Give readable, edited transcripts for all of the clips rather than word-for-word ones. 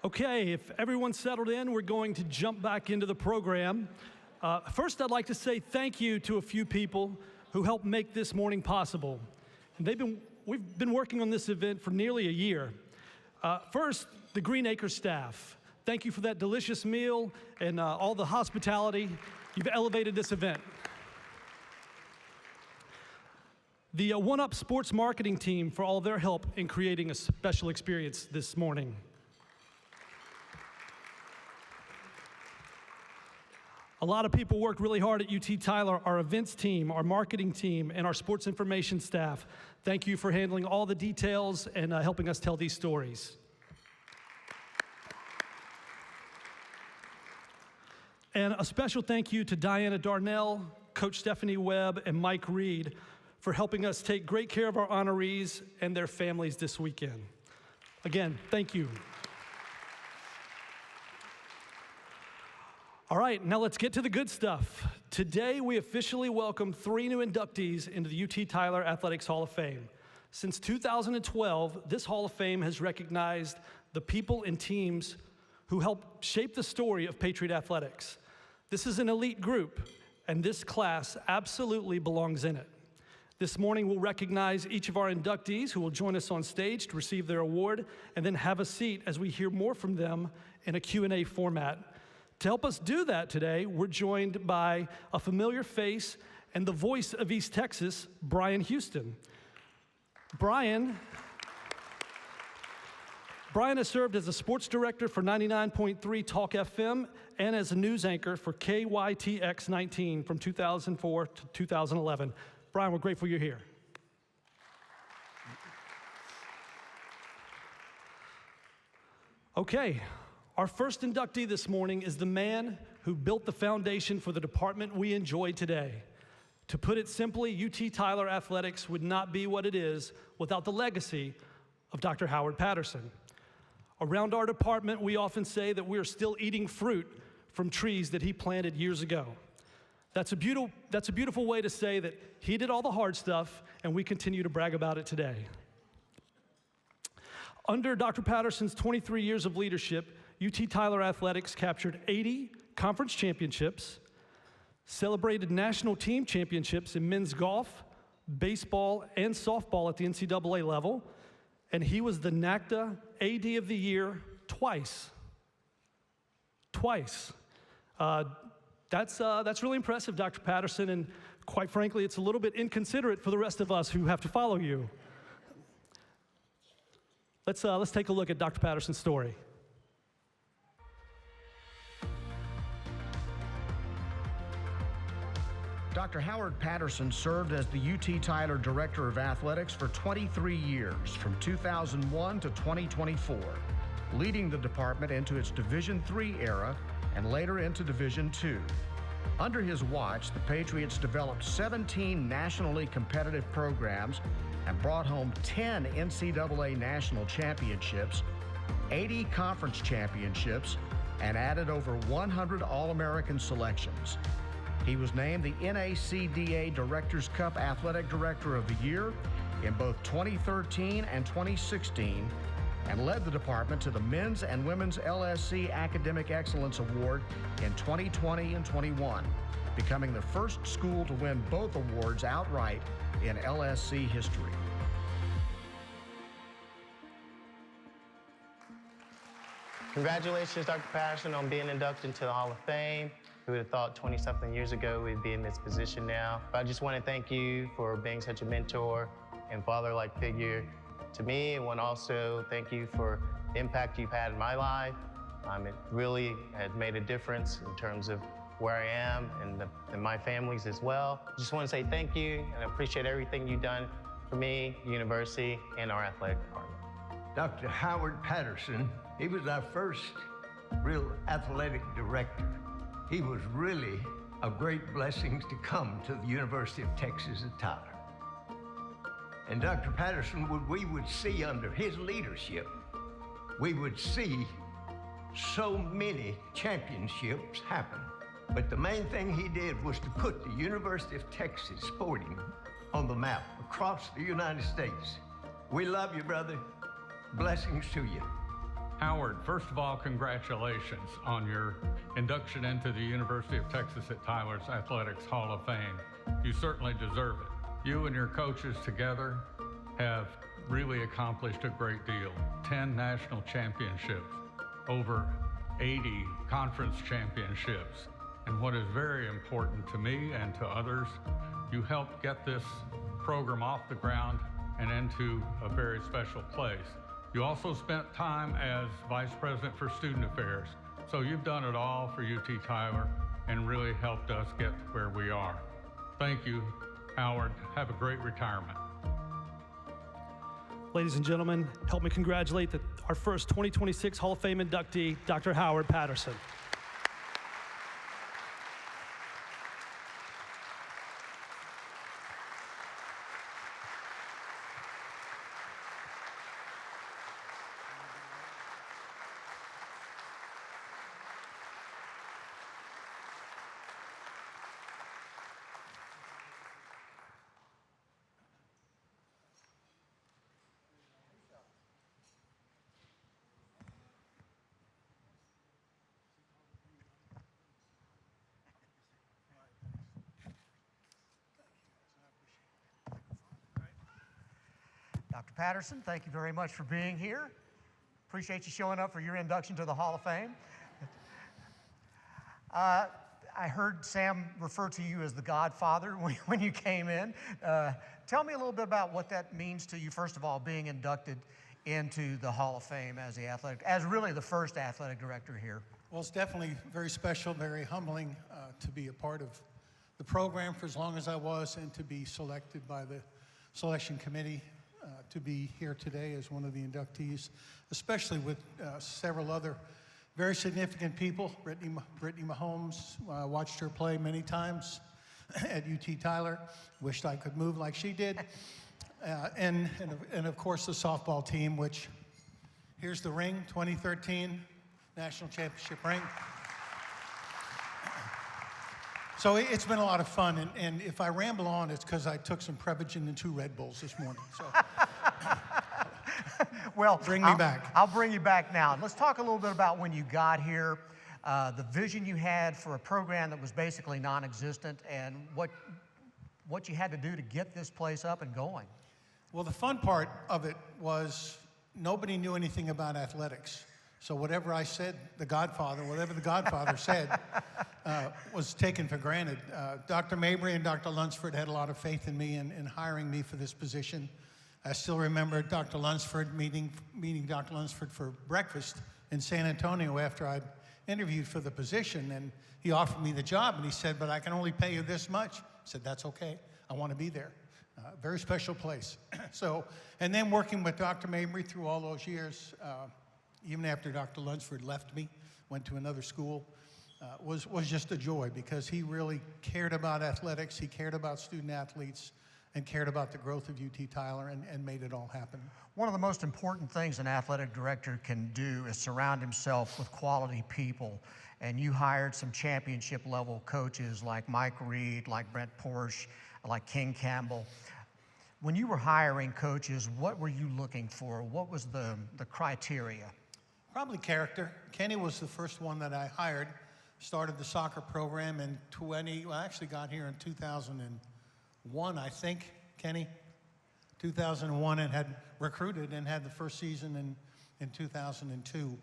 Okay, if everyone's settled in, we're going to jump back into the program. First, I'd like to say thank you to a few people who helped make this morning possible. And we've been working on this event for nearly a year. First, the Green Acres staff. Thank you for that delicious meal and all the hospitality. You've elevated this event. The One Up Sports marketing team for all their help in creating a special experience this morning. A lot of people worked really hard at UT Tyler, our events team, our marketing team, and our sports information staff. Thank you for handling all the details and helping us tell these stories. And a special thank you to Diana Darnell, Coach Stephanie Webb, and Mike Reed for helping us take great care of our honorees and their families this weekend. Again, thank you. All right, now let's get to the good stuff. Today, we officially welcome 3 new inductees into the UT Tyler Athletics Hall of Fame. Since 2012, this Hall of Fame has recognized the people and teams who helped shape the story of Patriot athletics. This is an elite group, and this class absolutely belongs in it. This morning, we'll recognize each of our inductees who will join us on stage to receive their award, and then have a seat as we hear more from them in a Q&A format. To help us do that today, we're joined by a familiar face and the voice of East Texas, Brian Houston. Brian has served as a sports director for 99.3 Talk FM and as a news anchor for KYTX 19 from 2004 to 2011. Brian, we're grateful you're here. Okay. Our first inductee this morning is the man who built the foundation for the department we enjoy today. To put it simply, UT Tyler Athletics would not be what it is without the legacy of Dr. Howard Patterson. Around our department, we often say that we are still eating fruit from trees that he planted years ago. That's a beautiful way to say that he did all the hard stuff, and we continue to brag about it today. Under Dr. Patterson's 23 years of leadership, UT Tyler Athletics captured 80 conference championships, celebrated national team championships in men's golf, baseball, and softball at the NCAA level, and he was the NACDA AD of the Year twice. Twice. That's really impressive, Dr. Patterson, and quite frankly, it's a little bit inconsiderate for the rest of us who have to follow you. Let's take a look at Dr. Patterson's story. Dr. Howard Patterson served as the UT Tyler Director of Athletics for 23 years, from 2001 to 2024, leading the department into its Division III era and later into Division II. Under his watch, the Patriots developed 17 nationally competitive programs and brought home 10 NCAA national championships, 80 conference championships, and added over 100 All-American selections. He was named the NACDA Directors Cup Athletic Director of the Year in both 2013 and 2016, and led the department to the Men's and Women's LSC Academic Excellence Award in 2020 and 21, becoming the first school to win both awards outright in LSC history. Congratulations, Dr. Patterson, on being inducted into the Hall of Fame. Who would have thought 20-something years ago we'd be in this position now? But I just want to thank you for being such a mentor and father-like figure to me. I want to also thank you for the impact you've had in my life. It really has made a difference in terms of where I am and my family's as well. I just want to say thank you, and I appreciate everything you've done for me, the university, and our athletic department. Dr. Howard Patterson, he was our first real athletic director. He was really a great blessing to come to the University of Texas at Tyler. And Dr. Patterson, we would see under his leadership, we would see so many championships happen. But the main thing he did was to put the University of Texas sporting on the map across the United States. We love you, brother. Blessings to you. Howard, first of all, congratulations on your induction into the University of Texas at Tyler's Athletics Hall of Fame. You certainly deserve it. You and your coaches together have really accomplished a great deal. 10 national championships, over 80 conference championships. And what is very important to me and to others, you helped get this program off the ground and into a very special place. You also spent time as Vice President for Student Affairs. So you've done it all for UT Tyler and really helped us get to where we are. Thank you, Howard. Have a great retirement. Ladies and gentlemen, help me congratulate our first 2026 Hall of Fame inductee, Dr. Howard Patterson. Dr. Patterson, thank you very much for being here. Appreciate you showing up for your induction to the Hall of Fame. I heard Sam refer to you as the Godfather when you came in. Tell me a little bit about what that means to you, first of all, being inducted into the Hall of Fame as really the first athletic director here. Well, it's definitely very special, very humbling to be a part of the program for as long as I was and to be selected by the selection committee to be here today as one of the inductees, especially with several other very significant people. Brittany Mahomes, watched her play many times at UT Tyler. Wished I could move like she did. And of course the softball team, which here's the ring, 2013 National Championship ring. So it's been a lot of fun, and if I ramble on, it's because I took some Prevagen and 2 Red Bulls this morning. So, well, bring me back. I'll bring you back now. Let's talk a little bit about when you got here, the vision you had for a program that was basically non-existent, and what you had to do to get this place up and going. Well, the fun part of it was nobody knew anything about athletics. So whatever I said, whatever the Godfather said, was taken for granted. Dr. Mabry and Dr. Lunsford had a lot of faith in me in hiring me for this position. I still remember Dr. Lunsford meeting Dr. Lunsford for breakfast in San Antonio after I'd interviewed for the position, and he offered me the job, and he said, "But I can only pay you this much." I said, "That's okay. I want to be there." Very special place. So, and then working with Dr. Mabry through all those years, even after Dr. Lunsford left me, went to another school, was just a joy because he really cared about athletics, he cared about student athletes, and cared about the growth of UT Tyler and made it all happen. One of the most important things an athletic director can do is surround himself with quality people. And you hired some championship level coaches like Mike Reed, like Brent Porsche, like King Campbell. When you were hiring coaches, what were you looking for? What was the criteria? Probably character. Kenny was the first one that I hired, started the soccer program in actually got here in 2001, I think, Kenny. 2001, and had recruited and had the first season in 2002.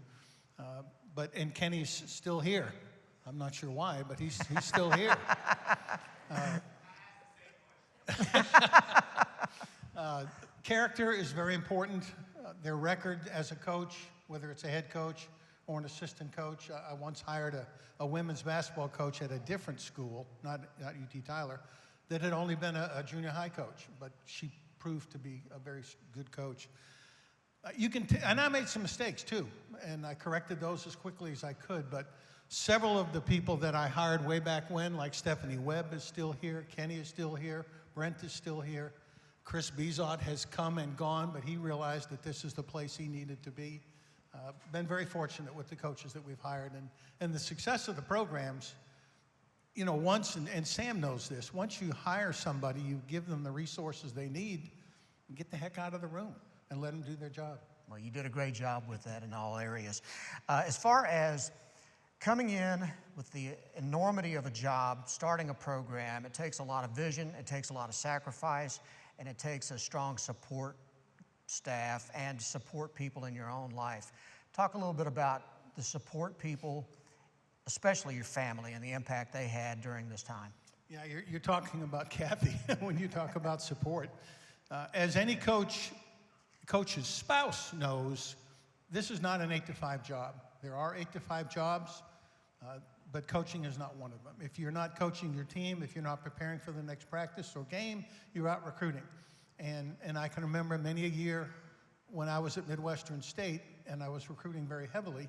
And Kenny's still here. I'm not sure why, but he's still here. Character is very important. Their record as a coach, whether it's a head coach or an assistant coach. I once hired a women's basketball coach at a different school, not UT Tyler, that had only been a junior high coach, but she proved to be a very good coach. And I made some mistakes too, and I corrected those as quickly as I could, but several of the people that I hired way back when, like Stephanie Webb is still here, Kenny is still here, Brent is still here, Chris Bezot has come and gone, but he realized that this is the place he needed to be. Been very fortunate with the coaches that we've hired, and the success of the programs, you know, and Sam knows this, once you hire somebody, you give them the resources they need, get the heck out of the room and let them do their job. Well, you did a great job with that in all areas. As far as coming in with the enormity of a job, starting a program, it takes a lot of vision, it takes a lot of sacrifice, and it takes a strong support staff and support people in your own life. Talk a little bit about the support people, especially your family, and the impact they had during this time. Yeah, you're talking about Kathy when you talk about support. As any coach's spouse knows, this is not an 8-to-5 job. There are 8-to-5 jobs, but coaching is not one of them. If you're not coaching your team, if you're not preparing for the next practice or game, you're out recruiting. And I can remember many a year when I was at Midwestern State and I was recruiting very heavily,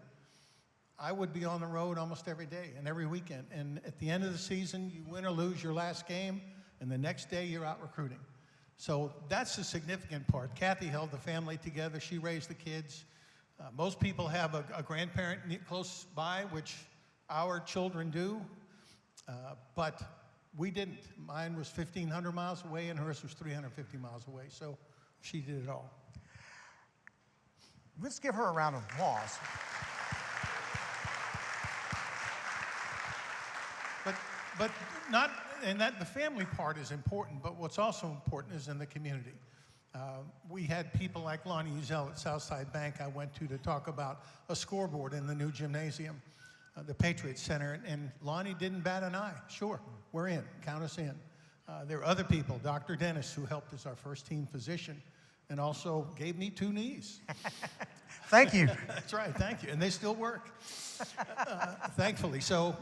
I would be on the road almost every day and every weekend. And at the end of the season, you win or lose your last game, and the next day you're out recruiting. So that's the significant part. Kathy held the family together. She raised the kids. Most people have a grandparent close by, which our children do, but we didn't. Mine was 1,500 miles away, and hers was 350 miles away, so she did it all. Let's give her a round of applause. But not, and that the family part is important, but what's also important is in the community. We had people like Lonnie Uzel at Southside Bank I went to talk about a scoreboard in the new gymnasium, the Patriot Center, and Lonnie didn't bat an eye. Sure, we're in, count us in. There are other people, Dr. Dennis, who helped as our first team physician, and also gave me 2 knees. Thank you. That's right, thank you, and they still work, thankfully. So,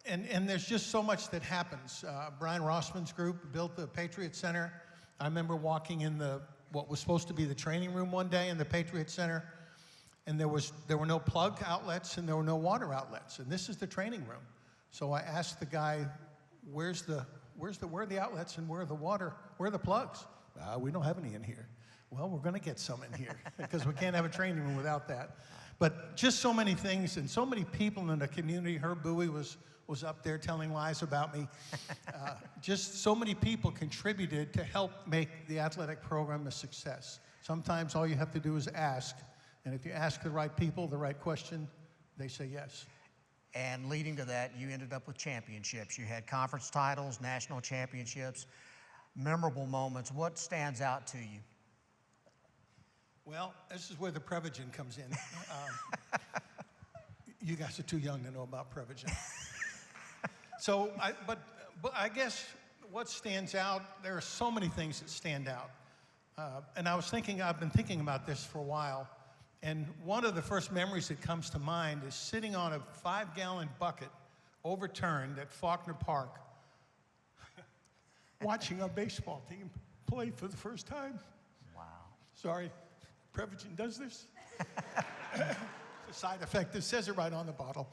and there's just so much that happens. Brian Rossman's group built the Patriot Center. I remember walking in what was supposed to be the training room one day in the Patriot Center, and there were no plug outlets and there were no water outlets, and this is the training room. So I asked the guy, where are the outlets and where are the water, where are the plugs? We don't have any in here. Well, we're going to get some in here because we can't have a training room without that. But just so many things and so many people in the community. Herb Bowie was up there telling lies about me. Just so many people contributed to help make the athletic program a success. Sometimes all you have to do is ask, and if you ask the right people the right question, they say yes. And leading to that, you ended up with championships. You had conference titles, national championships, memorable moments. What stands out to you? Well, this is where the Prevagen comes in. You guys are too young to know about Prevagen. So, but I guess what stands out, there are so many things that stand out. And I've been thinking about this for a while, and one of the first memories that comes to mind is sitting on a 5-gallon bucket overturned at Faulkner Park, watching our baseball team play for the first time. Wow. Sorry, Prevagen does this. It's a side effect. It says it right on the bottle.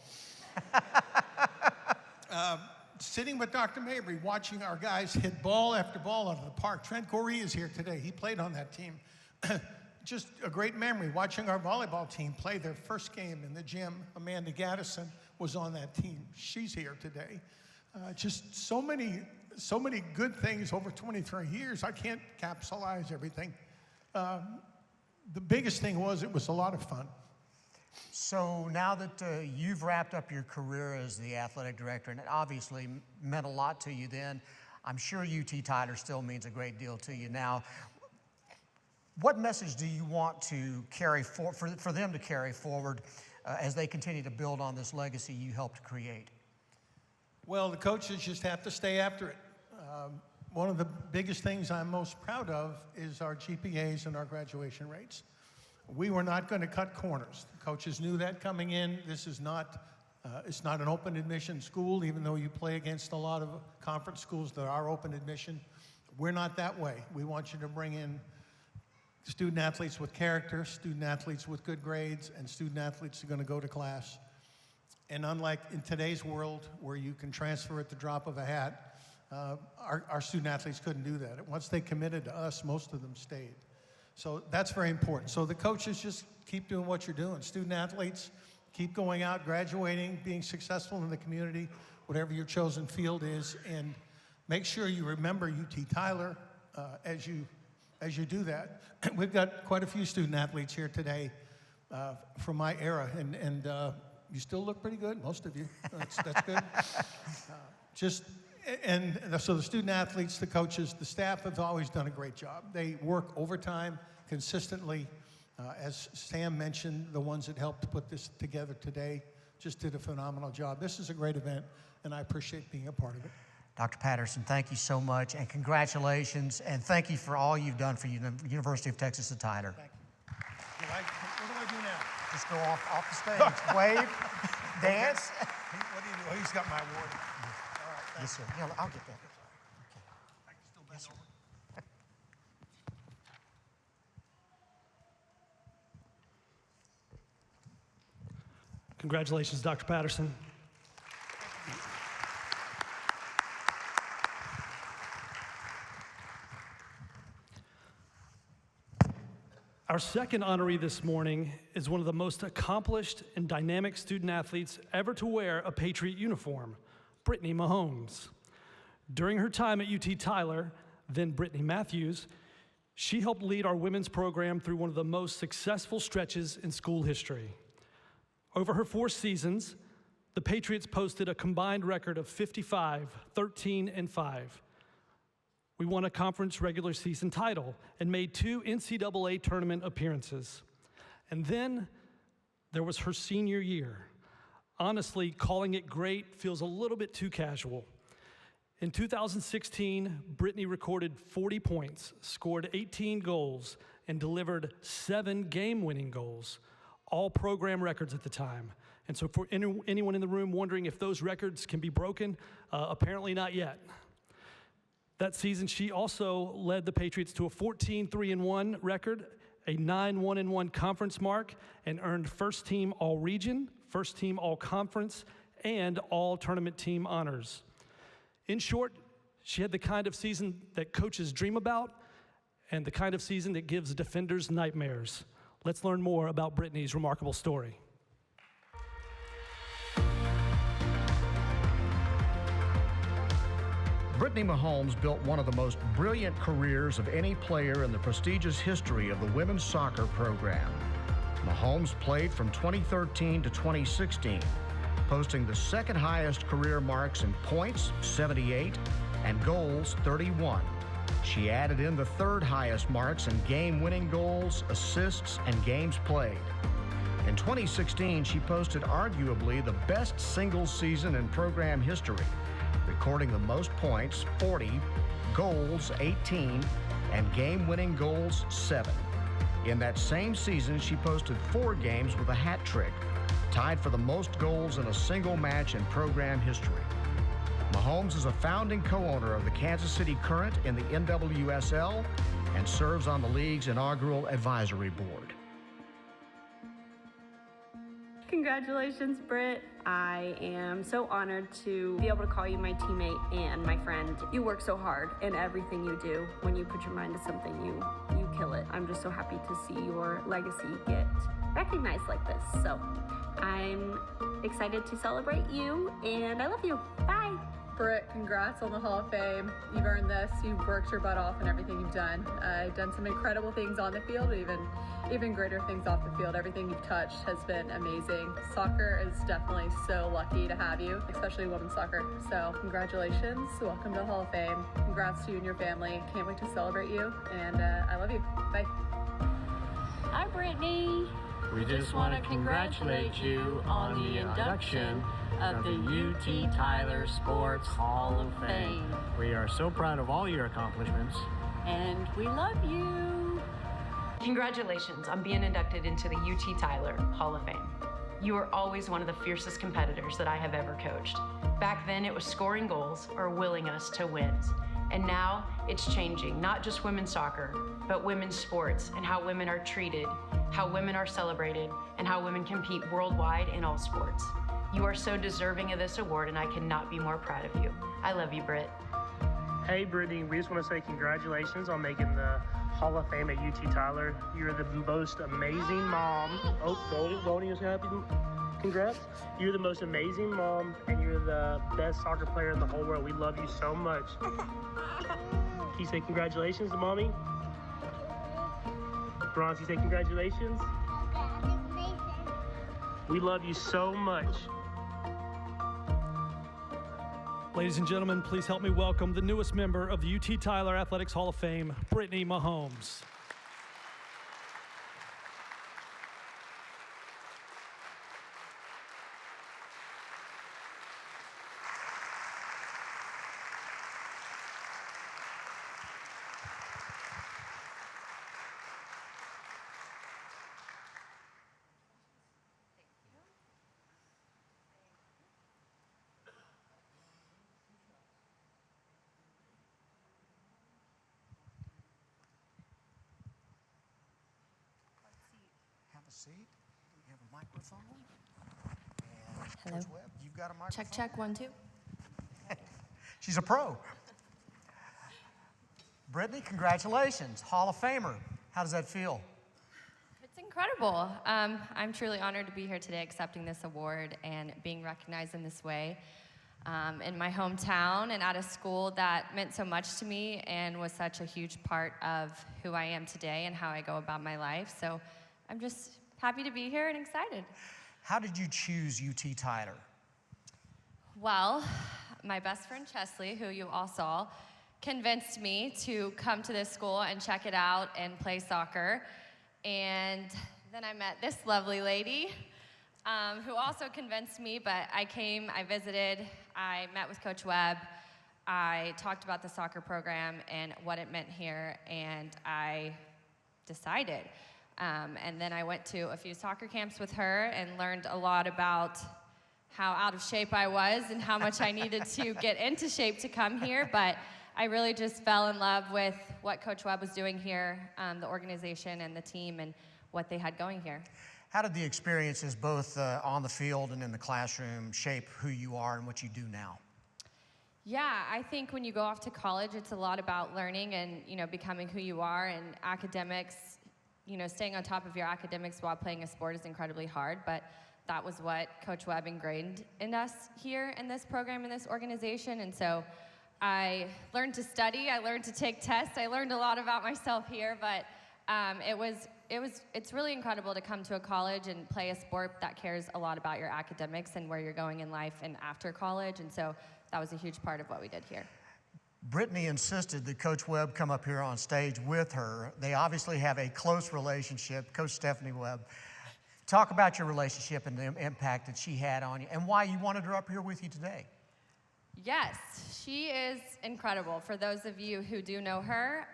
Sitting with Dr. Mabry, watching our guys hit ball after ball out of the park. Trent Goree is here today. He played on that team. Just a great memory, watching our volleyball team play their first game in the gym. Amanda Gaddison was on that team. She's here today. Just so many good things over 23 years. I can't capsulize everything. The biggest thing was it was a lot of fun. So now that you've wrapped up your career as the athletic director, and it obviously meant a lot to you then, I'm sure UT Tyler still means a great deal to you now. What message do you want to carry for them to carry forward as they continue to build on this legacy you helped create? Well, the coaches just have to stay after it. One of the biggest things I'm most proud of is our GPAs and our graduation rates. We were not going to cut corners. The coaches knew that coming in. This is not, it's not an open admission school, even though you play against a lot of conference schools that are open admission. We're not that way. We want you to bring in student athletes with character, student athletes with good grades, and student athletes who are going to go to class. And unlike in today's world where you can transfer at the drop of a hat, our student athletes couldn't do that. Once they committed to us, most of them stayed. So that's very important. So the coaches just keep doing what you're doing. Student athletes, keep going out, graduating, being successful in the community, whatever your chosen field is, and make sure you remember UT Tyler as you as you do that, we've got quite a few student athletes here today from my era, and you still look pretty good, most of you. That's good. So the student athletes, the coaches, the staff have always done a great job. They work overtime consistently. As Sam mentioned, the ones that helped put this together today just did a phenomenal job. This is a great event, and I appreciate being a part of it. Dr. Patterson, thank you so much, and congratulations, and thank you for all you've done for University of Texas at Tyler. Thank you. What do I do now? Just go off the stage, wave, dance. What do you do? Oh, he's got my award. All right, thanks. Yes, sir. Yeah, I'll get that. I can still bend over. Congratulations, Dr. Patterson. Our second honoree this morning is one of the most accomplished and dynamic student athletes ever to wear a Patriot uniform, Brittany Mahomes. During her time at UT Tyler, then Brittany Matthews, she helped lead our women's program through one of the most successful stretches in school history. Over her 4 seasons, the Patriots posted a combined record of 55, 13, and 5. We won a conference regular season title and made 2 NCAA tournament appearances. And then there was her senior year. Honestly, calling it great feels a little bit too casual. In 2016, Brittany recorded 40 points, scored 18 goals, and delivered 7 game-winning goals, all program records at the time. And so for anyone in the room wondering if those records can be broken, apparently not yet. That season, she also led the Patriots to a 14-3-1 record, a 9-1-1 conference mark, and earned first team all-region, first team all-conference, and all-tournament team honors. In short, she had the kind of season that coaches dream about and the kind of season that gives defenders nightmares. Let's learn more about Brittany's remarkable story. Brittany Mahomes built one of the most brilliant careers of any player in the prestigious history of the women's soccer program. Mahomes played from 2013 to 2016, posting the second highest career marks in points, 78, and goals, 31. She added in the third highest marks in game-winning goals, assists, and games played. In 2016, she posted arguably the best singles season in program history, recording the most points, 40, goals, 18, and game-winning goals, 7. In that same season, she posted 4 games with a hat trick, tied for the most goals in a single match in program history. Mahomes is a founding co-owner of the Kansas City Current in the NWSL and serves on the league's inaugural advisory board. Congratulations, Britt. I am so honored to be able to call you my teammate and my friend. You work so hard in everything you do. When you put your mind to something, you kill it. I'm just so happy to see your legacy get recognized like this. So I'm excited to celebrate you, and I love you. Bye. Britt, congrats on the Hall of Fame. You've earned this. You've worked your butt off in everything you've done. You've done some incredible things on the field, even greater things off the field. Everything you've touched has been amazing. Soccer is definitely so lucky to have you, especially women's soccer. So congratulations. Welcome to the Hall of Fame. Congrats to you and your family. Can't wait to celebrate you, and I love you. Bye. Hi, Brittany. We just want to congratulate you on the induction of the UT Tyler Sports Hall of Fame. We are so proud of all your accomplishments. And we love you. Congratulations on being inducted into the UT Tyler Hall of Fame. You are always one of the fiercest competitors that I have ever coached. Back then, it was scoring goals or willing us to wins. And now it's changing, not just women's soccer, but women's sports and how women are treated, how women are celebrated, and how women compete worldwide in all sports. You are so deserving of this award, and I cannot be more proud of you. I love you, Britt. Hey, Brittany, we just want to say congratulations on making the Hall of Fame at UT Tyler. You're the most amazing mom. Oh, Goldie is happy. Congrats. You're the most amazing mom, and you're the best soccer player in the whole world. We love you so much. Can you say congratulations to Mommy? Bronze, you say congratulations? We love you so much. Ladies and gentlemen, please help me welcome the newest member of the UT Tyler Athletics Hall of Fame, Brittany Mahomes. Have a seat. You have a microphone. And Hello. Coach Webb, you've got a microphone. Check, 1, 2. She's a pro. Brittany, congratulations. Hall of Famer. How does that feel? It's incredible. I'm truly honored to be here today accepting this award and being recognized in this way. In my hometown and at a school that meant so much to me and was such a huge part of who I am today and how I go about my life. So I'm just happy to be here and excited. How did you choose UT Tyler? Well, my best friend Chesley, who you all saw, convinced me to come to this school and check it out and play soccer. And then I met this lovely lady who also convinced me, but I came, I visited, I met with Coach Webb, I talked about the soccer program and what it meant here, and I decided. And then I went to a few soccer camps with her and learned a lot about how out of shape I was and how much I needed to get into shape to come here, but I really just fell in love with what Coach Webb was doing here, the organization and the team and what they had going here. How did the experiences both on the field and in the classroom shape who you are and what you do now? Yeah, I think when you go off to college, it's a lot about learning and, becoming who you are, and academics, staying on top of your academics while playing a sport is incredibly hard, but that was what Coach Webb ingrained in us here in this program, in this organization, and so I learned to study, I learned to take tests, I learned a lot about myself here, but it's really incredible to come to a college and play a sport that cares a lot about your academics and where you're going in life and after college, and so that was a huge part of what we did here. Brittany insisted that Coach Webb come up here on stage with her. They obviously have a close relationship. Coach Stephanie Webb, talk about your relationship and the impact that she had on you and why you wanted her up here with you today. Yes, she is incredible. For those of you who do know her,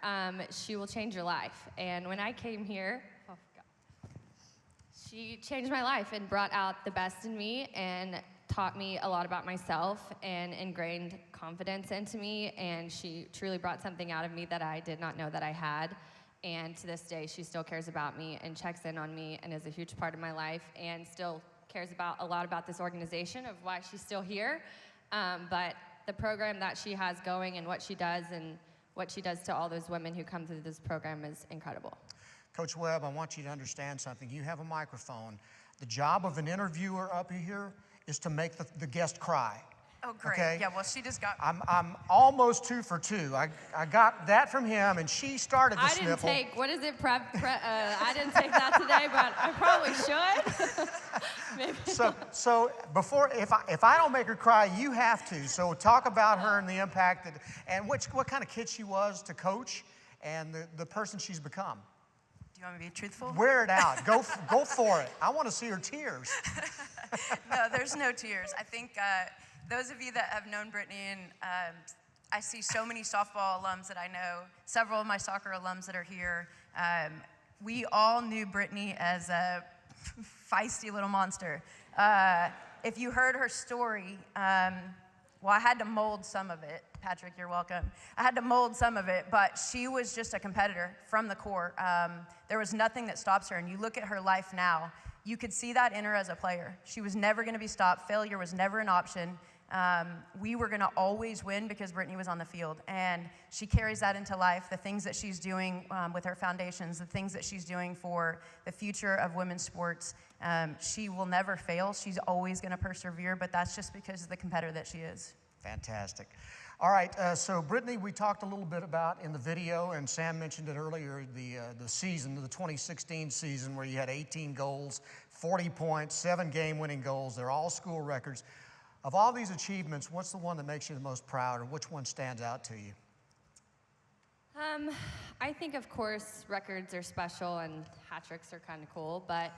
she will change your life. And when I came here, she changed my life and brought out the best in me and taught me a lot about myself and ingrained confidence into me, and she truly brought something out of me that I did not know that I had. And to this day, she still cares about me and checks in on me and is a huge part of my life and still cares about a lot about this organization of why she's still here. But the program that she has going and what she does to all those women who come through this program is incredible. Coach Webb, I want you to understand something. You have a microphone. The job of an interviewer up here is to make the guest cry. Oh, great. Okay? Yeah, well, she just got... I'm almost 2 for 2. I got that from him, and she started the sniffle. I didn't take, what is it, I didn't take that today, but I probably should. Maybe. So before, if I don't make her cry, you have to. So talk about her and the impact and what kind of kid she was to coach and the person she's become. Do you want me to be truthful? Wear it out. Go for it. I want to see her tears. No, there's no tears. I think those of you that have known Brittany, and I see so many softball alums that I know, several of my soccer alums that are here, we all knew Brittany as a feisty little monster. If you heard her story, well, I had to mold some of it. Patrick, you're welcome. I had to mold some of it, but she was just a competitor from the core. There was nothing that stops her, and you look at her life now, you could see that in her as a player. She was never going to be stopped. Failure was never an option. We were going to always win because Brittany was on the field, and she carries that into life. The things that she's doing with her foundations, the things that she's doing for the future of women's sports, she will never fail. She's always going to persevere, but that's just because of the competitor that she is. Fantastic. All right, so Brittany, we talked a little bit about in the video, and Sam mentioned it earlier, the season, the 2016 season, where you had 18 goals, 40 points, 7 game-winning goals. They're all school records. Of all these achievements, what's the one that makes you the most proud, or which one stands out to you? I think, of course, records are special and hat tricks are kind of cool, but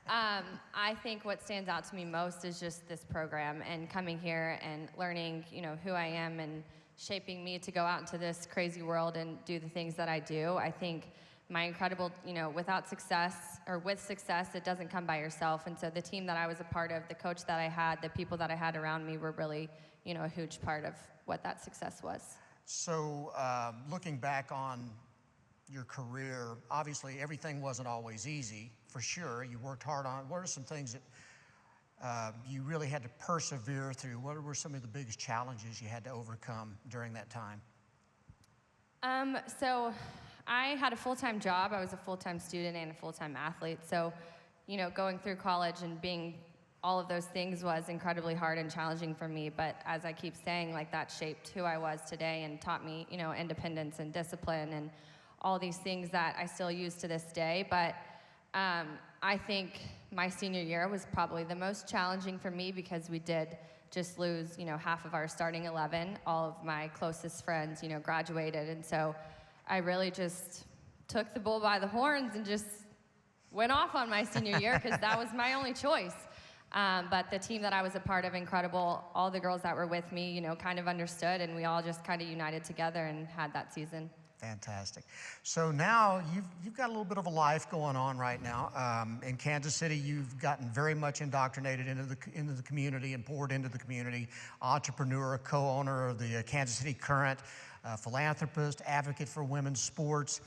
I think what stands out to me most is just this program and coming here and learning, who I am and shaping me to go out into this crazy world and do the things that I do. I think my incredible, without success or with success, it doesn't come by yourself. And so the team that I was a part of, the coach that I had, the people that I had around me were really, a huge part of what that success was. So looking back on your career, obviously everything wasn't always easy, for sure. You worked hard on it. What are some things that you really had to persevere through? What were some of the biggest challenges you had to overcome during that time? So I had a full-time job. I was a full-time student and a full-time athlete. So, going through college and being all of those things was incredibly hard and challenging for me. But as I keep saying, that shaped who I was today and taught me, independence and discipline and all these things that I still use to this day. But I think my senior year was probably the most challenging for me because we did just lose, half of our starting 11. All of my closest friends, graduated. And so I really just took the bull by the horns and just went off on my senior year because that was my only choice. But the team that I was a part of, incredible. All the girls that were with me, kind of understood, and we all just kind of united together and had that season. Fantastic. So now you've got a little bit of a life going on right now. In Kansas City, you've gotten very much indoctrinated into the community and poured into the community. Entrepreneur, co-owner of the Kansas City Current, philanthropist, advocate for women's sports.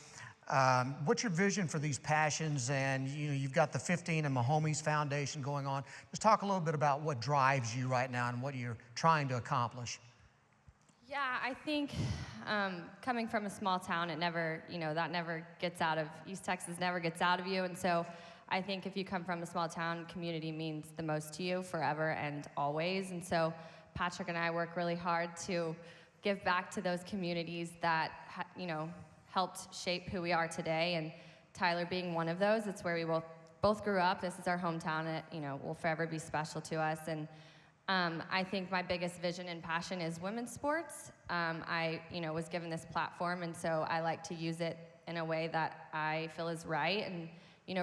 What's your vision for these passions? And you've got the 15 and Mahomes Foundation going on. Just talk a little bit about what drives you right now and what you're trying to accomplish. Yeah, I think coming from a small town, it never, that never gets out of, East Texas never gets out of you. And so I think if you come from a small town, community means the most to you forever and always. And so Patrick and I work really hard to give back to those communities that, helped shape who we are today. And Tyler being one of those, it's where we both grew up. This is our hometown. It, will forever be special to us. And I think my biggest vision and passion is women's sports. I, was given this platform, and so I like to use it in a way that I feel is right, and,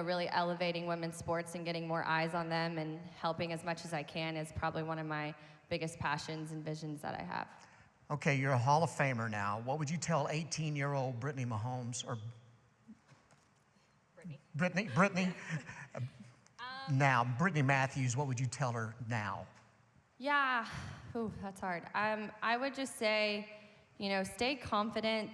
really elevating women's sports and getting more eyes on them and helping as much as I can is probably one of my biggest passions and visions that I have. Okay, you're a Hall of Famer now. What would you tell 18-year-old Brittany Mahomes, or Brittany? Now, Brittany Matthews, what would you tell her now? Yeah, that's hard. I would just say, stay confident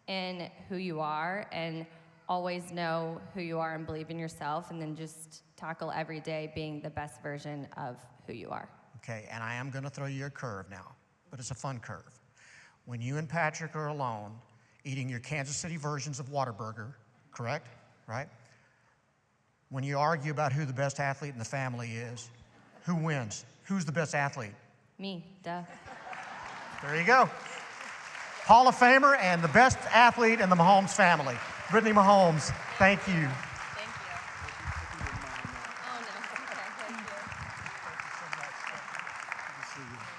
in who you are and always know who you are and believe in yourself, and then just tackle every day being the best version of who you are. Okay, and I am going to throw you a curve now, but it's a fun curve. When you and Patrick are alone eating your Kansas City versions of Whataburger, correct? Right? When you argue about who the best athlete in the family is, who wins? Who's the best athlete? Me, duh. There you go. Hall of Famer and the best athlete in the Mahomes family. Brittany Mahomes, thank you. Thank you. Oh, no. Okay, thank you.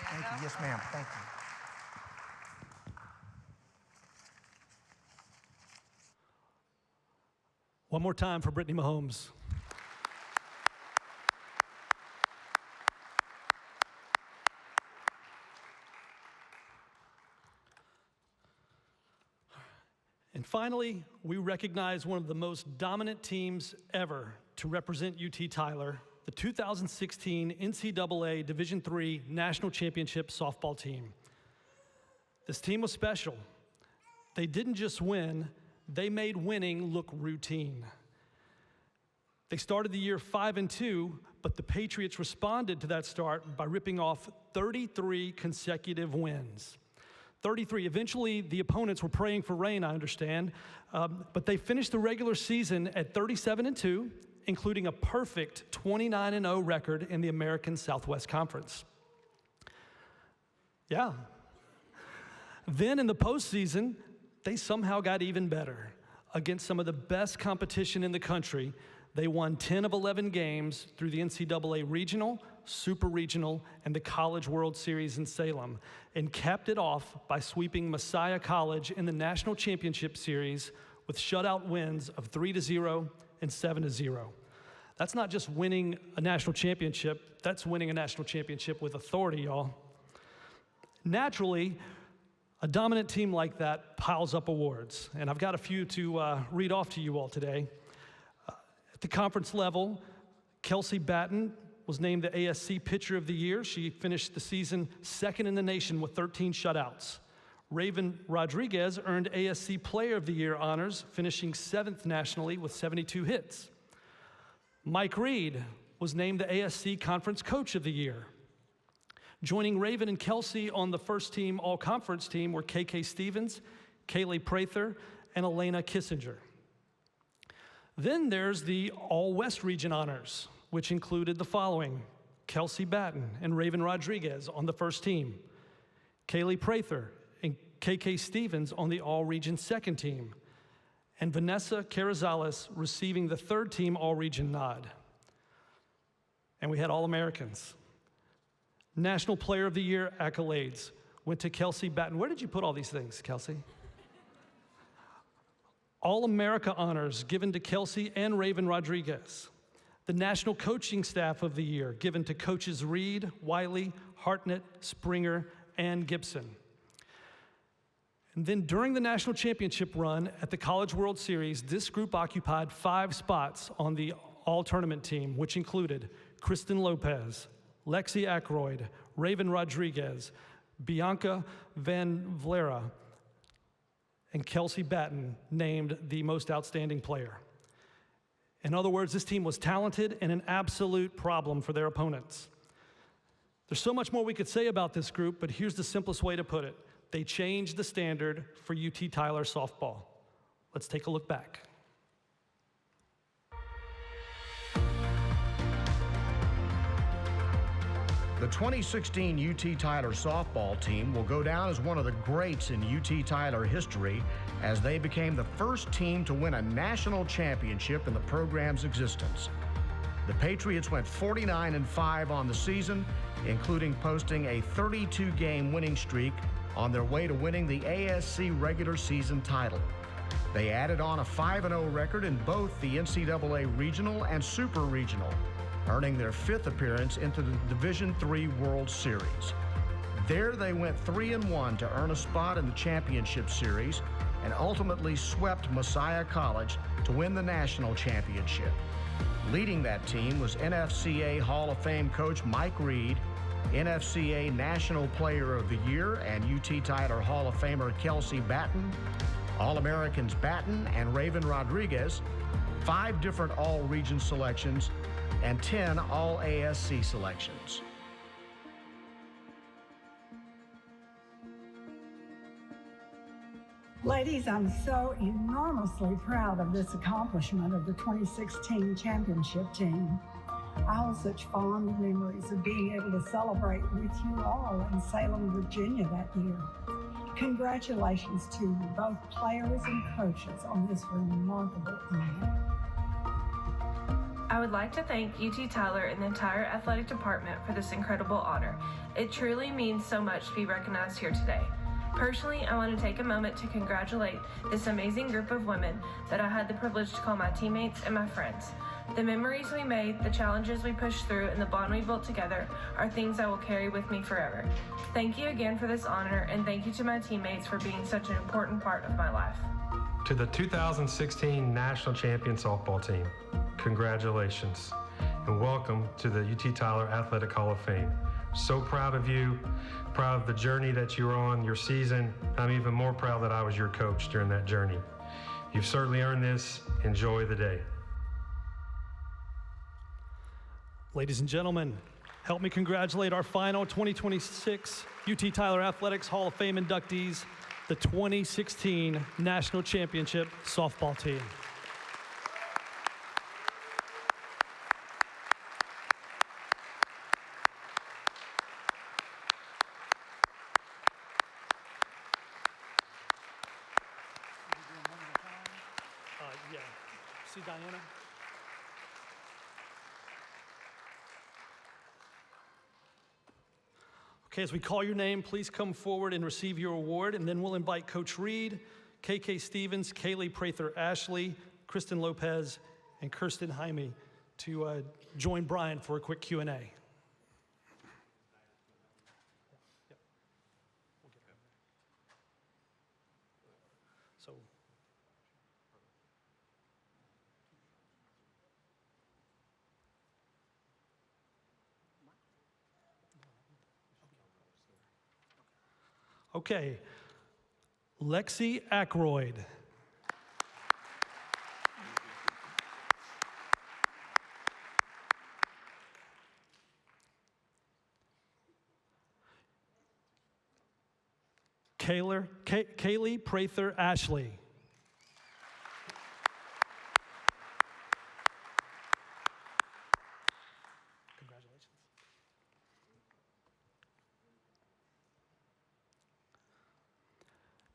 Thank you. Yes, ma'am. Thank you. One more time for Brittany Mahomes. And finally, we recognize one of the most dominant teams ever to represent UT Tyler, the 2016 NCAA Division III National Championship softball team. This team was special. They didn't just win, they made winning look routine. They started the year 5-2, but the Patriots responded to that start by ripping off 33 consecutive wins. 33. Eventually, the opponents were praying for rain, I understand, but they finished the regular season at 37-2, including a perfect 29-0 record in the American Southwest Conference. Yeah. Then in the postseason, they somehow got even better. Against some of the best competition in the country, they won 10 of 11 games through the NCAA Regional, Super Regional, and the College World Series in Salem, and capped it off by sweeping Messiah College in the National Championship Series with shutout wins of 3-0 and 7-0. That's not just winning a national championship, that's winning a national championship with authority, y'all. Naturally, a dominant team like that piles up awards, and I've got a few to read off to you all today. At the conference level, Kelsey Batten was named the ASC Pitcher of the Year. She finished the season second in the nation with 13 shutouts. Raven Rodriguez earned ASC Player of the Year honors, finishing 7th nationally with 72 hits. Mike Reed was named the ASC Conference Coach of the Year. Joining Raven and Kelsey on the first team all-conference team were KK Stevens, Kaylee Prather, and Elena Kissinger. Then there's the All-West Region honors, which included the following: Kelsey Batten and Raven Rodriguez on the first team, Kaylee Prather and KK Stevens on the All-Region second team, and Vanessa Carrizales receiving the third team All-Region nod. And we had All-Americans. National Player of the Year accolades went to Kelsey Batten. Where did you put all these things, Kelsey? All-America honors given to Kelsey and Raven Rodriguez. The National Coaching Staff of the Year given to coaches Reed, Wiley, Hartnett, Springer, and Gibson. And then during the national championship run at the College World Series, this group occupied 5 spots on the all-tournament team, which included Kristen Lopez, Lexi Ackroyd, Raven Rodriguez, Bianca Van Vlera, and Kelsey Batten named the most outstanding player. In other words, this team was talented and an absolute problem for their opponents. There's so much more we could say about this group, but here's the simplest way to put it. They changed the standard for UT Tyler softball. Let's take a look back. The 2016 UT Tyler softball team will go down as one of the greats in UT Tyler history, as they became the first team to win a national championship in the program's existence. The Patriots went 49-5 on the season, including posting a 32-game winning streak on their way to winning the ASC regular season title. They added on a 5-0 record in both the NCAA Regional and Super Regional, earning their 5th appearance into the Division III World Series. There they went 3-1 to earn a spot in the championship series and ultimately swept Messiah College to win the national championship. Leading that team was NFCA Hall of Fame coach Mike Reed, NFCA National Player of the Year and UT Tyler Hall of Famer Kelsey Batten, All-Americans Batten and Raven Rodriguez, 5 different all-region selections, and 10 all-ASC selections. Ladies, I'm so enormously proud of this accomplishment of the 2016 championship team. I hold such fond memories of being able to celebrate with you all in Salem, Virginia that year. Congratulations to both players and coaches on this remarkable honor. I would like to thank UT Tyler and the entire athletic department for this incredible honor. It truly means so much to be recognized here today. Personally, I want to take a moment to congratulate this amazing group of women that I had the privilege to call my teammates and my friends. The memories we made, the challenges we pushed through, and the bond we built together are things I will carry with me forever. Thank you again for this honor, and thank you to my teammates for being such an important part of my life. To the 2016 National Champion Softball Team, congratulations, and welcome to the UT Tyler Athletic Hall of Fame. So proud of you, proud of the journey that you were on, your season. I'm even more proud that I was your coach during that journey. You've certainly earned this. Enjoy the day. Ladies and gentlemen, help me congratulate our final 2026 UT Tyler Athletics Hall of Fame inductees, the 2016 National Championship Softball Team. See Diana? Okay, as we call your name, please come forward and receive your award, and then we'll invite Coach Reed, KK Stevens, Kaylee Prather-Ashley, Kristen Lopez, and Kirsten Jaime to join Brian for a quick Q&A. So, okay, Lexi Ackroyd. Kaylee Prather-Ashley. Congratulations.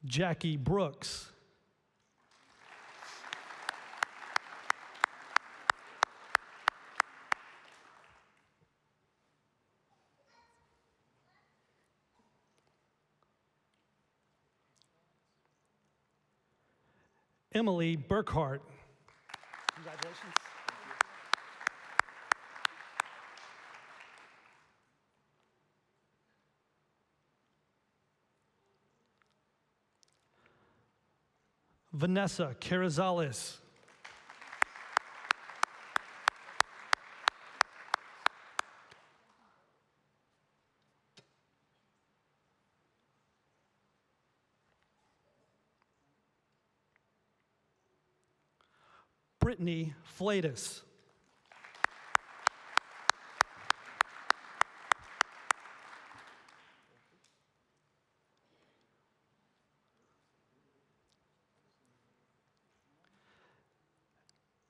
Jackie Brooks. Emily Burkhart. Congratulations. Vanessa Carrizales. Brittany Flatus.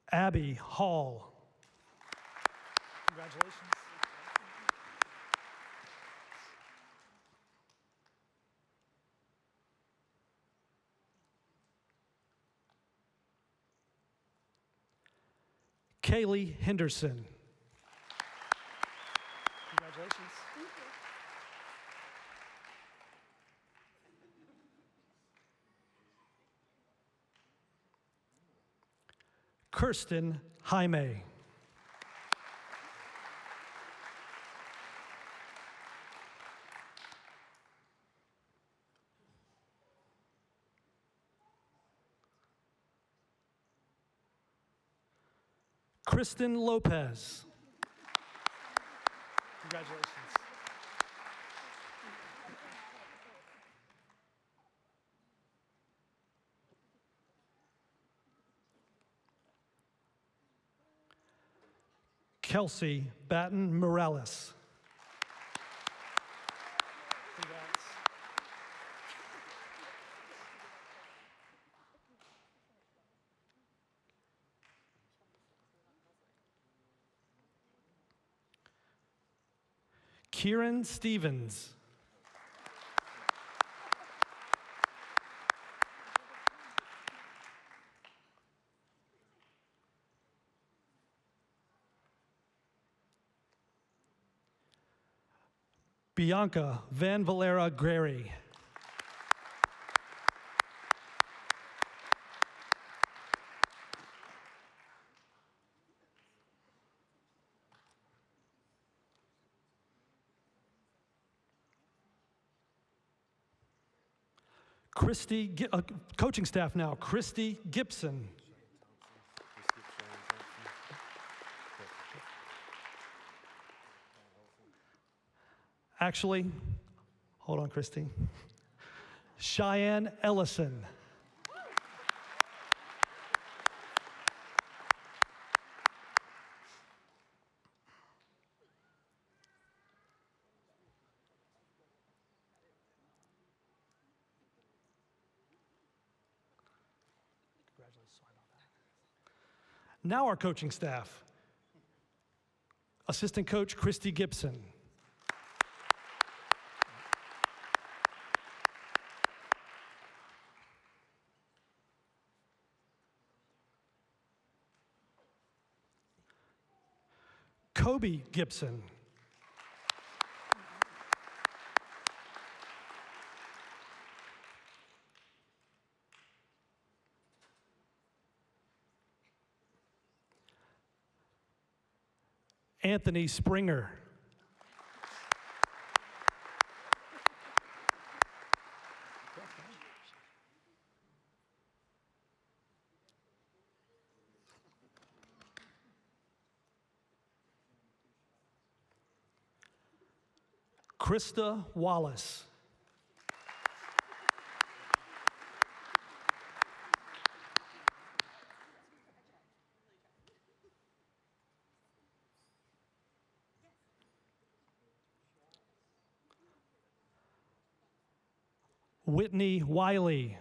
Abby Hall. Congratulations. Kaylee Henderson. Congratulations. Thank you. Kirsten Jaime. Kristen Lopez. Congratulations. Kelsey Batten Morales. Congrats. Kieran Stevens. Bianca Van Valera Grary. Coaching staff now, Christy Gibson. Actually, hold on, Christy. Cheyenne Ellison. Congratulations, sorry about that. Now our coaching staff. Assistant coach, Christy Gibson. Jacoby Gibson. Anthony Springer. Krista Wallace. Whitney Wiley.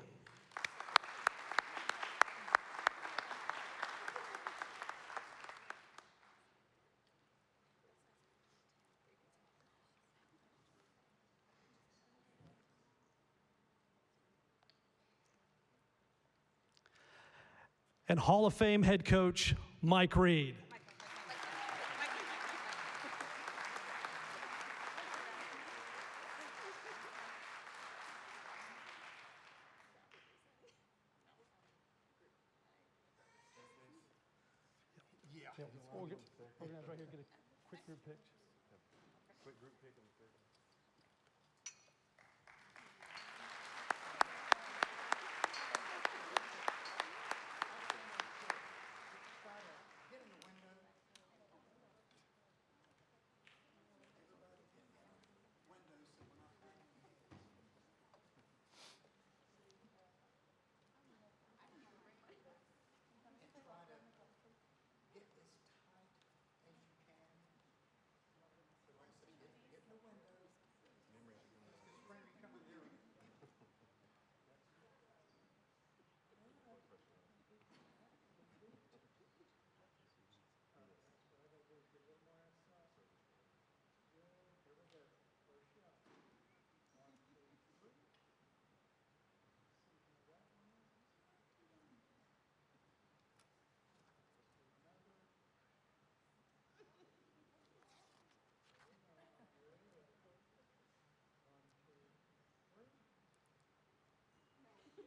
And Hall of Fame head coach Mike Reed. Organize right here, get a quick group pic. Quick group pic in the third.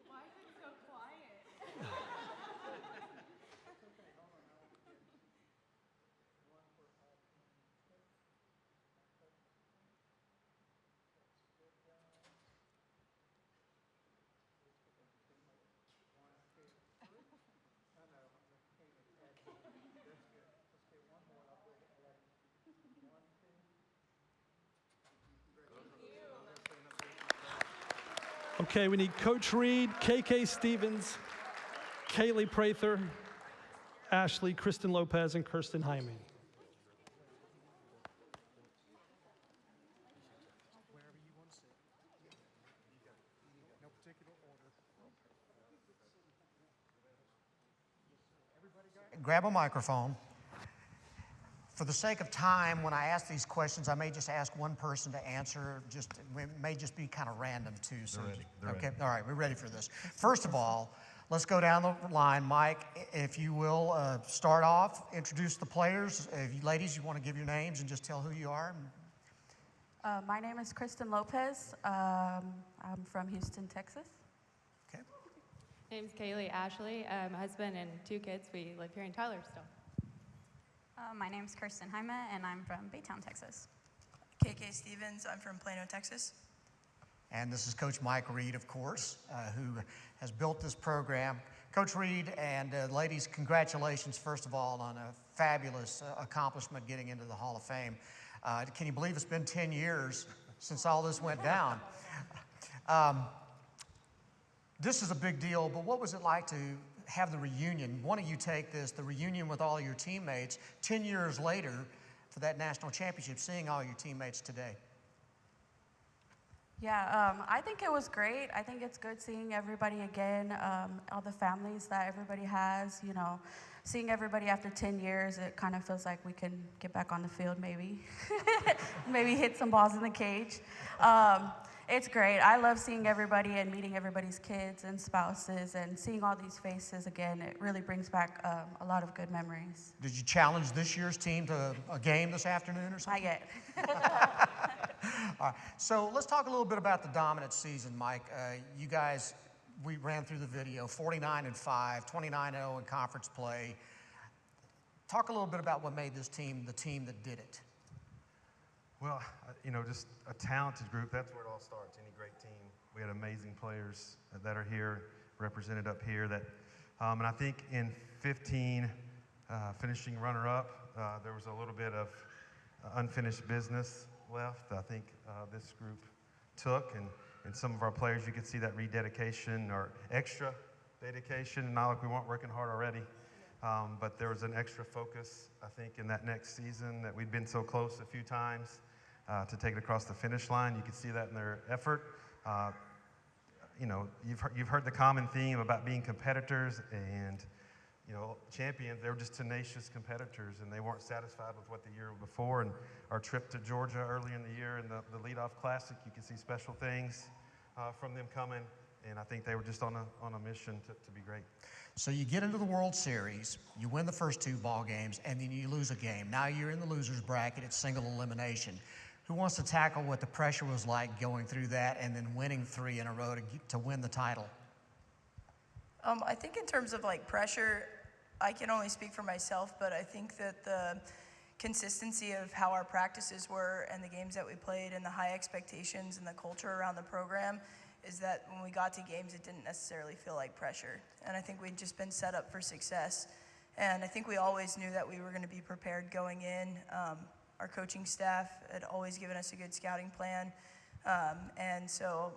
Why is it so quiet? Okay, we need Coach Reed, KK Stevens, Kaylee Prather, Ashley, Kristen Lopez, and Kirsten Hyman. Grab a microphone. For the sake of time, when I ask these questions, I may just ask one person to answer. It may just be kind of random too. So, They're okay, ready. all right, we're ready for this. First of all, let's go down the line. Mike, if you will, start off, introduce the players. If you ladies, you want to give your names and just tell who you are. My name is Kristen Lopez. I'm from Houston, Texas. Okay. My name's Kaylee Ashley. Husband and 2 kids. We live here in Tyler still. My name's Kirsten Hyma, and I'm from Baytown, Texas. KK Stevens, I'm from Plano, Texas. And this is Coach Mike Reed, of course, who has built this program. Coach Reed and ladies, congratulations, first of all, on a fabulous accomplishment getting into the Hall of Fame. Can you believe it's been 10 years since all this went down? This is a big deal, but what was it like to have the reunion? One of you take this, the reunion with all your teammates 10 years later for that national championship, seeing all your teammates today. Yeah, I think it was great. I think it's good seeing everybody again, all the families that everybody has, you know, seeing everybody after 10 years, it kind of feels like we can get back on the field maybe, maybe hit some balls in the cage. It's great. I love seeing everybody and meeting everybody's kids and spouses and seeing all these faces again. It really brings back a lot of good memories. Did you challenge this year's team to a game this afternoon or something? Not yet. All right. So let's talk a little bit about the dominant season, Mike. You guys, we ran through the video, 49-5, 29-0 in conference play. Talk a little bit about what made this team the team that did it. Well, just a talented group. That's where it all starts. Any great team. We had amazing players that are here, represented up here. And I think in 15, finishing runner-up, there was a little bit of unfinished business left. I think this group took, and some of our players, you could see that rededication or extra dedication. Not like we weren't working hard already. But there was an extra focus, I think, in that next season that we'd been so close a few times to take it across the finish line. You could see that in their effort. You've heard the common theme about being competitors and, champions. They were just tenacious competitors, and they weren't satisfied with what the year before. And our trip to Georgia early in the year in the leadoff classic, you could see special things from them coming. And I think they were just on a mission to be great. So you get into the World Series, you win the first 2 ball games, and then you lose a game. Now you're in the loser's bracket. It's single elimination. Who wants to tackle what the pressure was like going through that and then winning 3 in a row to win the title? I think in terms of pressure, I can only speak for myself, but I think that the consistency of how our practices were and the games that we played and the high expectations and the culture around the program is that when we got to games, it didn't necessarily feel like pressure. And I think we'd just been set up for success. And I think we always knew that we were going to be prepared going in. Our coaching staff had always given us a good scouting plan. And so,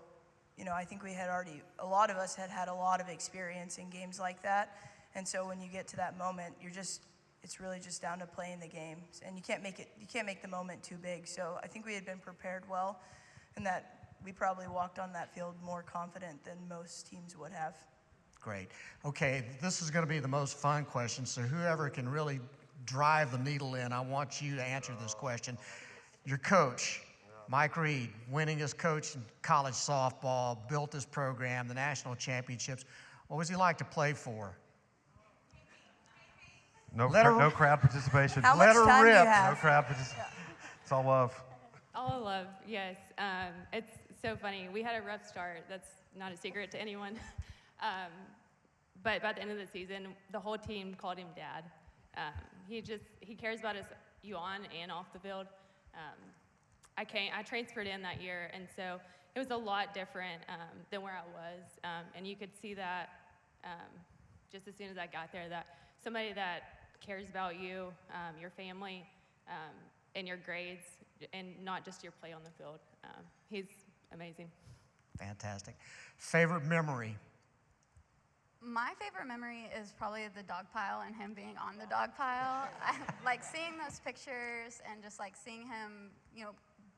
I think we had a lot of us had a lot of experience in games like that. And so when you get to that moment, it's really just down to playing the game. And you can't make the moment too big. So I think we had been prepared well, and that we probably walked on that field more confident than most teams would have. Great. Okay, this is going to be the most fun question, so whoever can really drive the needle in, I want you to answer this question. Your coach, Mike Reed, winningest coach in college softball, built this program, the national championships. What was he like to play for? No crowd participation. How much time do you have? No crowd participation. It's all love. All love, yes. It's so funny. We had a rough start. That's not a secret to anyone. But by the end of the season, the whole team called him Dad. He cares about us, you on and off the field. I transferred in that year, and so it was a lot different than where I was. And you could see that just as soon as I got there, that somebody that cares about you, your family, and your grades, and not just your play on the field. He's amazing. Fantastic. Favorite memory? My favorite memory is probably the dog pile and him being on the dog pile. Like seeing those pictures and just seeing him,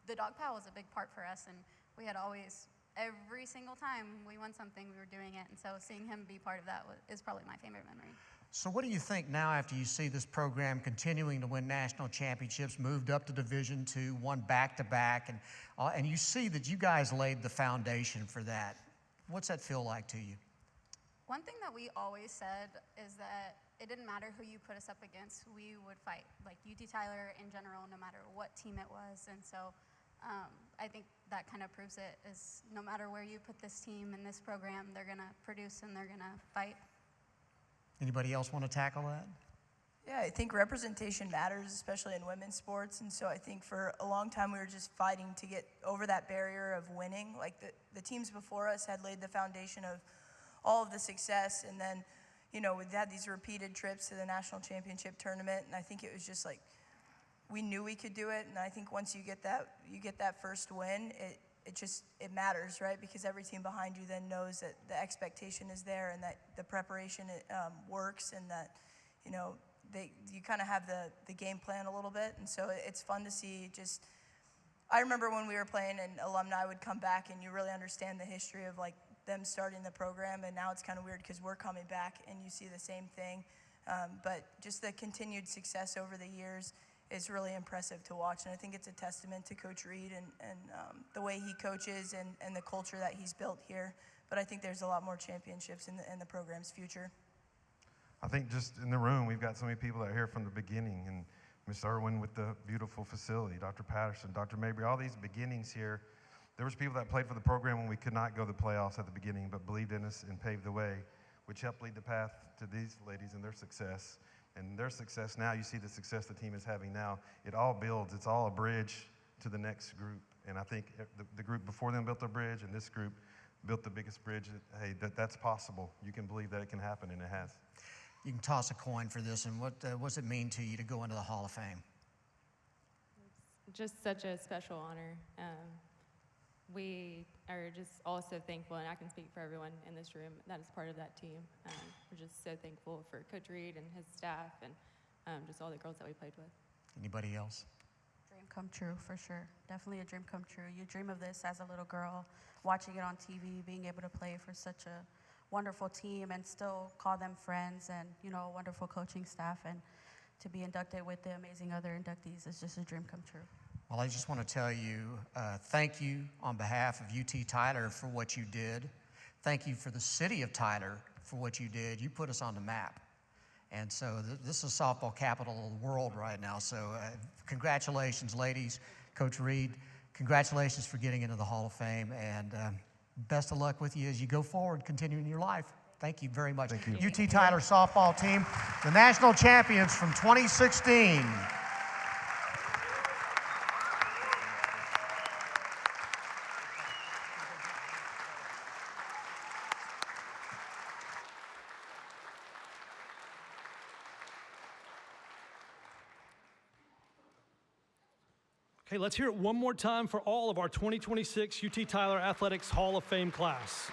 the dog pile was a big part for us, and we had always, every single time we won something, we were doing it, and so seeing him be part of that is probably my favorite memory. So what do you think now after you see this program continuing to win national championships, moved up to Division II, won back-to-back, and you see that you guys laid the foundation for that? What's that feel like to you? One thing that we always said is that it didn't matter who you put us up against, we would fight. Like UT Tyler in general, no matter what team it was. And so I think that kind of proves it, is no matter where you put this team and this program, they're going to produce and they're going to fight. Anybody else want to tackle that? Yeah, I think representation matters, especially in women's sports. And so I think for a long time we were just fighting to get over that barrier of winning. Like the teams before us had laid the foundation of all of the success. And then, we've had these repeated trips to the national championship tournament. And I think it was just we knew we could do it. And I think once you get that first win, it matters, right? Because every team behind you then knows that the expectation is there and that the preparation works, and that, you kind of have the game plan a little bit. And so it's fun to see I remember when we were playing and alumni would come back and you really understand the history of them starting the program, and now it's kind of weird because we're coming back and you see the same thing. But just the continued success over the years is really impressive to watch. And I think it's a testament to Coach Reed and the way he coaches and the culture that he's built here. But I think there's a lot more championships in the program's future. I think just in the room, we've got so many people that are here from the beginning, and Ms. Irwin with the beautiful facility, Dr. Patterson, Dr. Mabry, all these beginnings here. There was people that played for the program when we could not go to the playoffs at the beginning, but believed in us and paved the way, which helped lead the path to these ladies and their success. And their success now, you see the success the team is having now. It all builds. It's all a bridge to the next group. And I think the group before them built a bridge, and this group built the biggest bridge. Hey, that's possible. You can believe that it can happen, and it has. You can toss a coin for this, and what does it mean to you to go into the Hall of Fame? It's just such a special honor. We are just all so thankful, and I can speak for everyone in this room that is part of that team. We're just so thankful for Coach Reed and his staff and just all the girls that we played with. Anybody else? Dream come true, for sure. Definitely a dream come true. You dream of this as a little girl, watching it on TV, being able to play for such a wonderful team and still call them friends, and a wonderful coaching staff, and to be inducted with the amazing other inductees is just a dream come true. Well, I just want to tell you, thank you on behalf of UT Tyler for what you did. Thank you for the city of Tyler for what you did. You put us on the map. And so this is softball capital of the world right now. So congratulations, ladies. Coach Reed, congratulations for getting into the Hall of Fame. And best of luck with you as you go forward, continuing your life. Thank you very much. Thank you. UT Tyler softball team, the national champions from 2016. Okay, let's hear it one more time for all of our 2026 UT Tyler Athletics Hall of Fame class.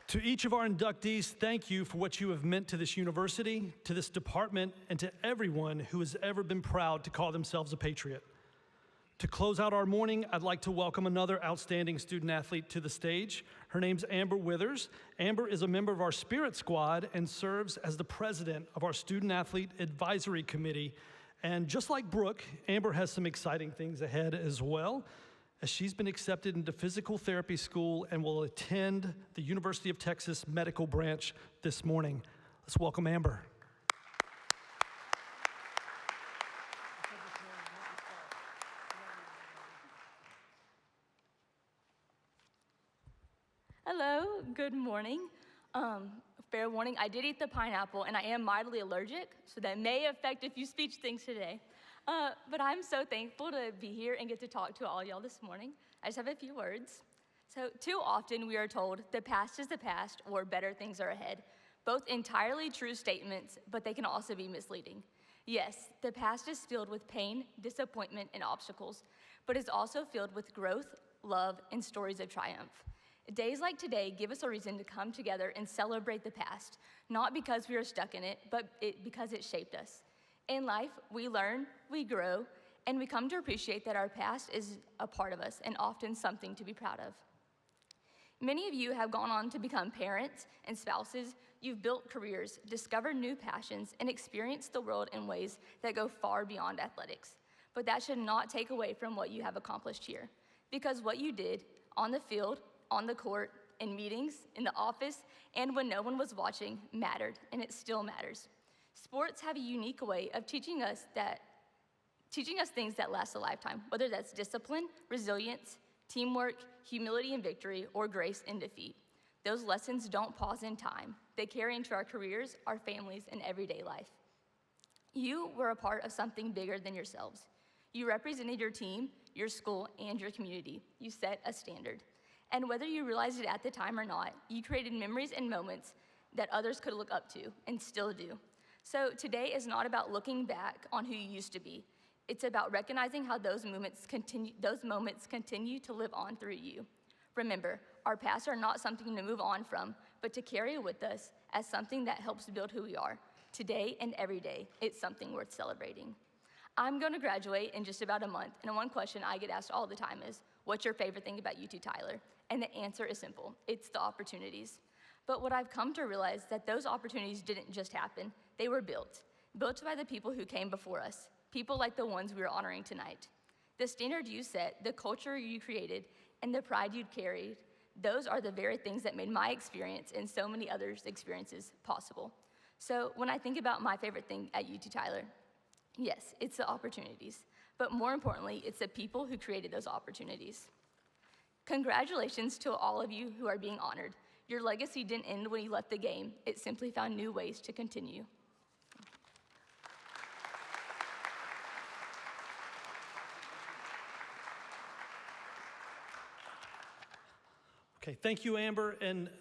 To each of our inductees, thank you for what you have meant to this university, to this department, and to everyone who has ever been proud to call themselves a Patriot. To close out our morning, I'd like to welcome another outstanding student athlete to the stage. Her name's Amber Withers. Amber is a member of our Spirit Squad and serves as the president of our Student Athlete Advisory Committee. And just like Brooke, Amber has some exciting things ahead as well, as she's been accepted into physical therapy school and will attend the University of Texas medical branch this morning. Let's welcome Amber. Hello, good morning. Fair warning, I did eat the pineapple and I am mildly allergic, so that may affect a few speech things today. But I'm so thankful to be here and get to talk to all y'all this morning. I just have a few words. So too often we are told the past is the past or better things are ahead. Both entirely true statements, but they can also be misleading. Yes, the past is filled with pain, disappointment, and obstacles, but it's also filled with growth, love, and stories of triumph. Days like today give us a reason to come together and celebrate the past, not because we are stuck in it, but because it shaped us. In life, we learn, we grow, and we come to appreciate that our past is a part of us and often something to be proud of. Many of you have gone on to become parents and spouses. You've built careers, discovered new passions, and experienced the world in ways that go far beyond athletics. But that should not take away from what you have accomplished here, because what you did on the field, on the court, in meetings, in the office, and when no one was watching mattered, and it still matters. Sports have a unique way of teaching us things that last a lifetime, whether that's discipline, resilience, teamwork, humility in victory, or grace in defeat. Those lessons don't pause in time. They carry into our careers, our families, and everyday life. You were a part of something bigger than yourselves. You represented your team, your school, and your community. You set a standard. And whether you realized it at the time or not, you created memories and moments that others could look up to and still do. So today is not about looking back on who you used to be. It's about recognizing how those moments continue to live on through you. Remember, our pasts are not something to move on from, but to carry with us as something that helps build who we are. Today and every day, it's something worth celebrating. I'm going to graduate in just about a month, and one question I get asked all the time is, what's your favorite thing about UT Tyler? And the answer is simple. It's the opportunities. But what I've come to realize that those opportunities didn't just happen. They were built by the people who came before us, people like the ones we are honoring tonight. The standard you set, the culture you created, and the pride you carried, those are the very things that made my experience and so many others' experiences possible. So when I think about my favorite thing at UT Tyler, yes, it's the opportunities, but more importantly, it's the people who created those opportunities. Congratulations to all of you who are being honored. Your legacy didn't end when you left the game. It simply found new ways to continue. Okay, thank you, Amber, and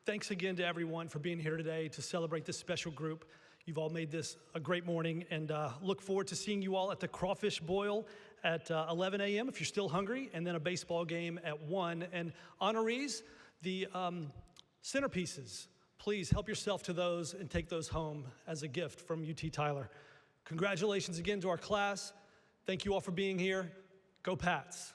thanks again to everyone for being here today to celebrate this special group. You've all made this a great morning, and look forward to seeing you all at the Crawfish Boil at 11 a.m. if you're still hungry, and then a baseball game at 1. And honorees, the centerpieces, please help yourself to those and take those home as a gift from UT Tyler. Congratulations again to our class. Thank you all for being here. Go Pats.